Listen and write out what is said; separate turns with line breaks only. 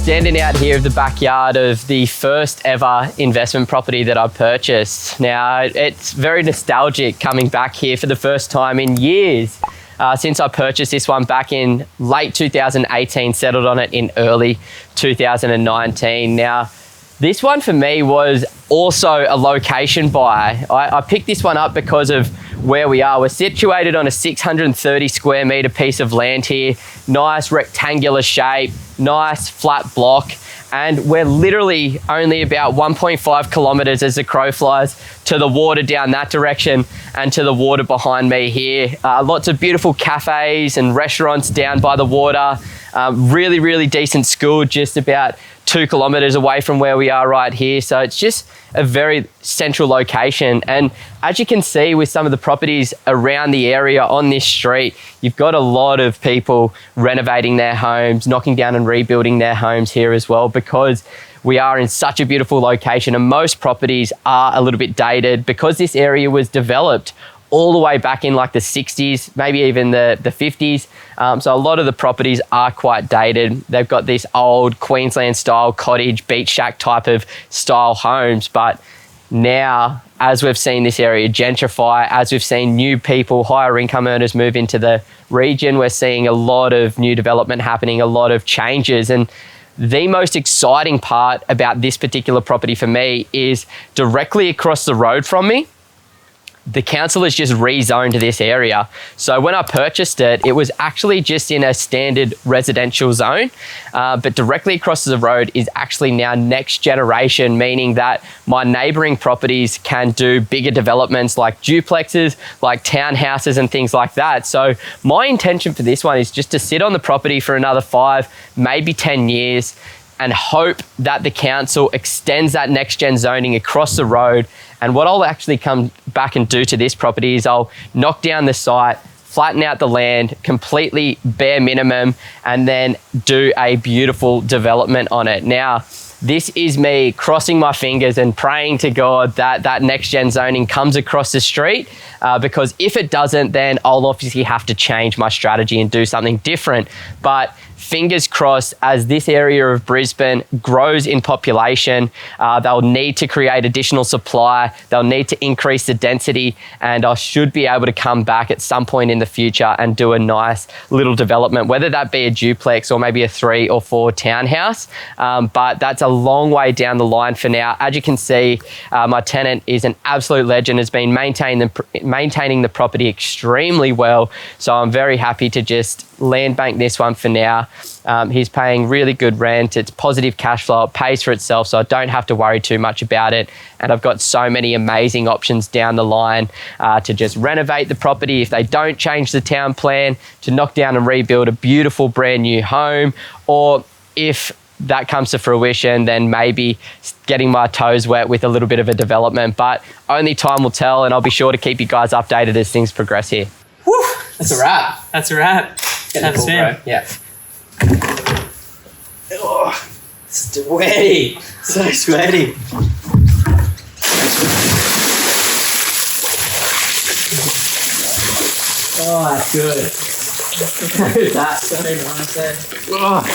Standing out here of the backyard of the first ever investment property that I purchased. Now, it's very nostalgic coming back here for the first time in years. Since I purchased this one back in late 2018, settled on it in early 2019. Now, this one for me was also a location buy. I picked this one up because of where we are. We're situated on a 630 square meter piece of land here, nice rectangular shape, nice flat block, and we're literally only about 1.5 kilometers as the crow flies to the water down that direction and to the water behind me here. Lots of beautiful cafes and restaurants down by the water. Really, really decent school just about 2 kilometers away from where we are right here. So it's just a very central location. And as you can see with some of the properties around the area on this street, you've got a lot of people renovating their homes, knocking down and rebuilding their homes here as well, because we are in such a beautiful location and most properties are a little bit dated because this area was developed all the way back in like the 60s, maybe even the 50s. So a lot of the properties are quite dated. They've got this old Queensland style cottage, beach shack type of style homes. But now, as we've seen this area gentrify, as we've seen new people, higher income earners move into the region, we're seeing a lot of new development happening, a lot of changes. And the most exciting part about this particular property for me is directly across the road from me, the council has just rezoned this area. So when I purchased it, it was actually just in a standard residential zone, but directly across the road is actually now next generation, meaning that my neighboring properties can do bigger developments like duplexes, like townhouses and things like that. So my intention for this one is just to sit on the property for another 5, maybe 10 years and hope that the council extends that next gen zoning across the road. And what I'll actually come back and do to this property is I'll knock down the site, flatten out the land, completely bare minimum, and then do a beautiful development on it. Now, this is me crossing my fingers and praying to God that that next gen zoning comes across the street, because if it doesn't, then I'll obviously have to change my strategy and do something different. But fingers crossed, as this area of Brisbane grows in population, they'll need to create additional supply, they'll need to increase the density, and I should be able to come back at some point in the future and do a nice little development, whether that be a duplex or maybe a 3 or 4 townhouse. But that's a long way down the line for now. As you can see, my tenant is an absolute legend, has been maintaining the property extremely well. So I'm very happy to just land bank this one for now. He's paying really good rent. It's positive cash flow. It pays for itself, so I don't have to worry too much about it. And I've got so many amazing options down the line to just renovate the property if they don't change the town plan, to knock down and rebuild a beautiful brand new home, or if that comes to fruition, then maybe getting my toes wet with a little bit of a development. But only time will tell, and I'll be sure to keep you guys updated as things progress here.
Woo! That's a wrap. That's a wrap.
That's cool, bro. Yeah. Oh, sweaty. So sweaty. Oh, that's good. That's so nice. Oh.